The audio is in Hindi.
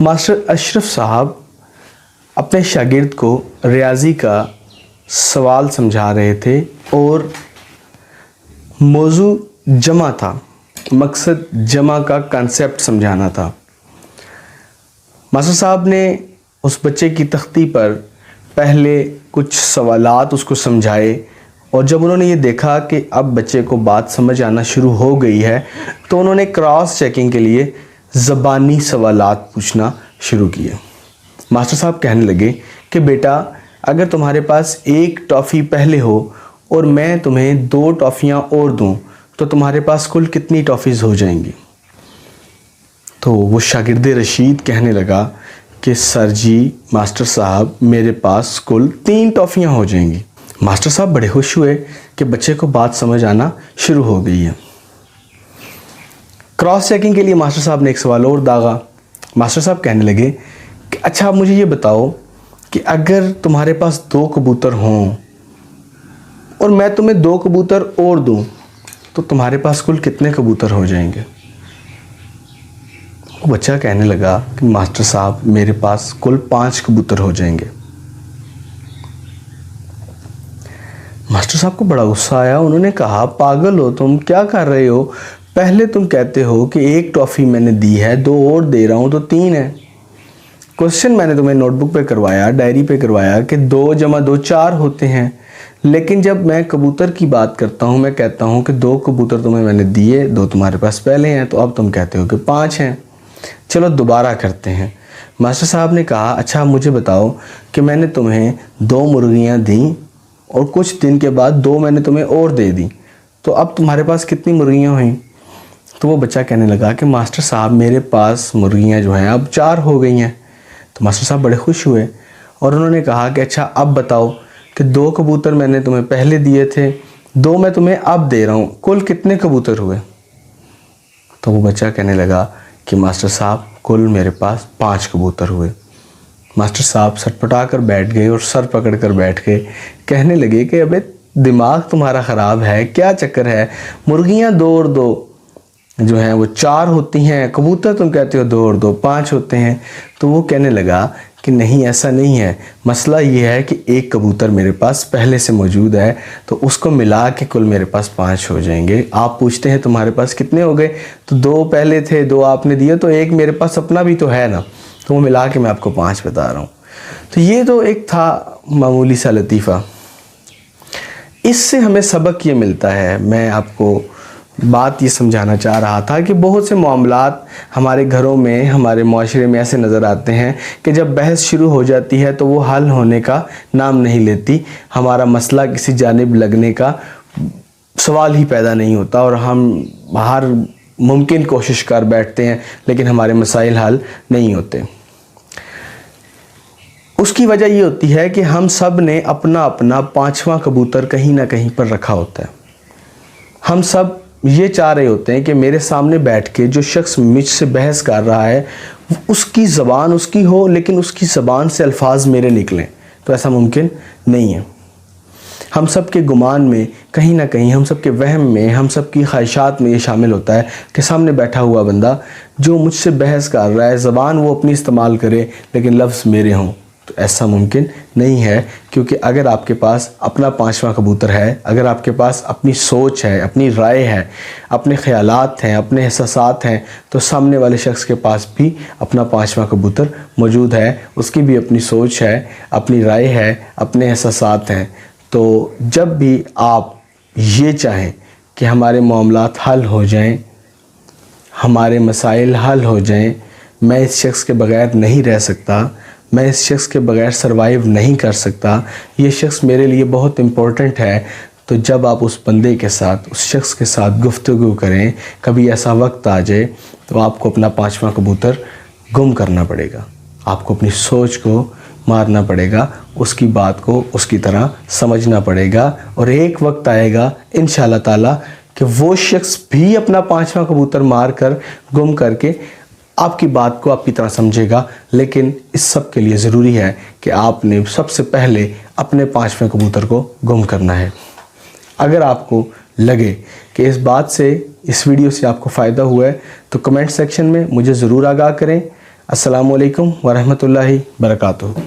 मास्टर अशरफ साहब अपने शागिर्द को रियाजी का सवाल समझा रहे थे और मौजू जमा था, मकसद जमा का कंसेप्ट समझाना था। मास्टर साहब ने उस बच्चे की तख्ती पर पहले कुछ सवालात उसको समझाए और जब उन्होंने ये देखा कि अब बच्चे को बात समझ आना शुरू हो गई है तो उन्होंने क्रॉस चेकिंग के लिए ज़बानी सवालात पूछना शुरू किए। मास्टर साहब कहने लगे कि बेटा, अगर तुम्हारे पास एक टॉफ़ी पहले हो और मैं तुम्हें 2 टॉफ़ियाँ और दूं तो तुम्हारे पास कुल कितनी टॉफ़ीज़ हो जाएंगी? तो वो शागिर्द रशीद कहने लगा कि सर जी, मास्टर साहब, मेरे पास कुल 3 टॉफ़ियाँ हो जाएंगी। मास्टर साहब बड़े खुश हुए कि बच्चे को बात समझ आना शुरू हो गई है। क्रॉस चेकिंग के लिए मास्टर साहब ने एक सवाल और दागा। मास्टर साहब कहने लगे कि अच्छा, आप मुझे ये बताओ कि अगर तुम्हारे पास 2 कबूतर हों और मैं तुम्हें 2 कबूतर और दूं तो तुम्हारे पास कुल कितने कबूतर हो जाएंगे? वो बच्चा कहने लगा कि मास्टर साहब, मेरे पास कुल 5 कबूतर हो जाएंगे। मास्टर साहब को बड़ा गुस्सा आया। उन्होंने कहा, पागल हो तुम, क्या कर रहे हो? पहले तुम कहते हो कि 1 टॉफ़ी मैंने दी है, 2 और दे रहा हूँ तो 3 है। क्वेश्चन मैंने तुम्हें नोटबुक पे करवाया, डायरी पे करवाया कि 2 + 2 4 होते हैं, लेकिन जब मैं कबूतर की बात करता हूँ, मैं कहता हूँ कि 2 कबूतर तुम्हें मैंने दिए, 2 तुम्हारे पास पहले हैं, तो अब तुम कहते हो कि 5 हैं। चलो दोबारा करते हैं। मास्टर साहब ने कहा, अच्छा मुझे बताओ कि मैंने तुम्हें 2 मुर्गियाँ दी और कुछ दिन के बाद 2 मैंने तुम्हें और दे दी, तो अब तुम्हारे पास कितनी मुर्गियाँ हुई? तो वो बच्चा कहने लगा कि मास्टर साहब, मेरे पास मुर्गियाँ जो हैं अब 4 हो गई हैं। तो मास्टर साहब बड़े खुश हुए और उन्होंने कहा कि अच्छा, अब बताओ कि 2 कबूतर मैंने तुम्हें पहले दिए थे, 2 मैं तुम्हें अब दे रहा हूँ, कुल कितने कबूतर हुए? तो वो बच्चा कहने लगा कि मास्टर साहब, कुल मेरे पास 5 कबूतर हुए। मास्टर साहब सटपटा कर बैठ गए और सर पकड़ कर बैठ गए। कहने लगे कि अबे, दिमाग तुम्हारा ख़राब है, क्या चक्कर है? मुर्गियाँ 2 और 2 जो हैं वो 4 होती हैं, कबूतर तुम कहते हो 2 और 2 5 होते हैं। तो वो कहने लगा कि नहीं, ऐसा नहीं है, मसला ये है कि 1 कबूतर मेरे पास पहले से मौजूद है, तो उसको मिला के कुल मेरे पास 5 हो जाएंगे। आप पूछते हैं तुम्हारे पास कितने हो गए, तो 2 पहले थे, 2 आपने दिए, तो 1 मेरे पास अपना भी तो है ना, तो वो मिला के मैं आपको 5 बता रहा हूँ। तो ये तो एक था मामूली सा लतीफ़ा। इससे हमें सबक ये मिलता है, मैं आपको बात ये समझाना चाह रहा था कि बहुत से मामलात हमारे घरों में, हमारे माशरे में ऐसे नज़र आते हैं कि जब बहस शुरू हो जाती है तो वो हल होने का नाम नहीं लेती। हमारा मसला किसी जानिब लगने का सवाल ही पैदा नहीं होता और हम हर मुमकिन कोशिश कर बैठते हैं, लेकिन हमारे मसाइल हल नहीं होते। उसकी वजह ये होती है कि हम सब ने अपना अपना 5वां कबूतर कहीं ना कहीं पर रखा होता है। हम सब ये चाह रहे होते हैं कि मेरे सामने बैठ के जो शख्स मुझसे बहस कर रहा है उसकी ज़बान उसकी हो, लेकिन उसकी ज़बान से अल्फाज मेरे निकलें, तो ऐसा मुमकिन नहीं है। हम सब के गुमान में कहीं ना कहीं, हम सब के वहम में, हम सब की ख्वाहिशात में ये शामिल होता है कि सामने बैठा हुआ बंदा जो मुझसे बहस कर रहा है, ज़बान वो अपनी इस्तेमाल करे लेकिन लफ्ज़ मेरे हों। तो ऐसा मुमकिन नहीं है, क्योंकि अगर आपके पास अपना 5वां कबूतर है, अगर आपके पास अपनी सोच है, अपनी राय है, अपने ख़यालात हैं, अपने एहसासात हैं, तो सामने वाले शख्स के पास भी अपना 5वां कबूतर मौजूद है, उसकी भी अपनी सोच है, अपनी राय है, अपने एहसासात हैं। तो जब भी आप ये चाहें कि हमारे मामलात हल हो जाएं, हमारे मसाइल हल हो जाएं, मैं इस शख्स के बग़ैर नहीं रह सकता, मैं इस शख्स के बग़ैर सरवाइव नहीं कर सकता, ये शख्स मेरे लिए बहुत इम्पोर्टेंट है, तो जब आप उस बंदे के साथ, उस शख्स के साथ गुफ्तगू करें, कभी ऐसा वक्त आ जाए तो आपको अपना 5वां कबूतर गुम करना पड़ेगा, आपको अपनी सोच को मारना पड़ेगा, उसकी बात को उसकी तरह समझना पड़ेगा, और एक वक्त आएगा इंशाअल्लाह ताला कि वो शख्स भी अपना 5वां कबूतर मार कर, गुम करके आपकी बात को आपकी तरह समझेगा। लेकिन इस सब के लिए ज़रूरी है कि आपने सबसे पहले अपने 5वें कबूतर को गुम करना है। अगर आपको लगे कि इस बात से, इस वीडियो से आपको फ़ायदा हुआ है, तो कमेंट सेक्शन में मुझे ज़रूर आगाह करें। अस्सलामु अलैकुम वरहमतुल्लाहि बरकातुहू।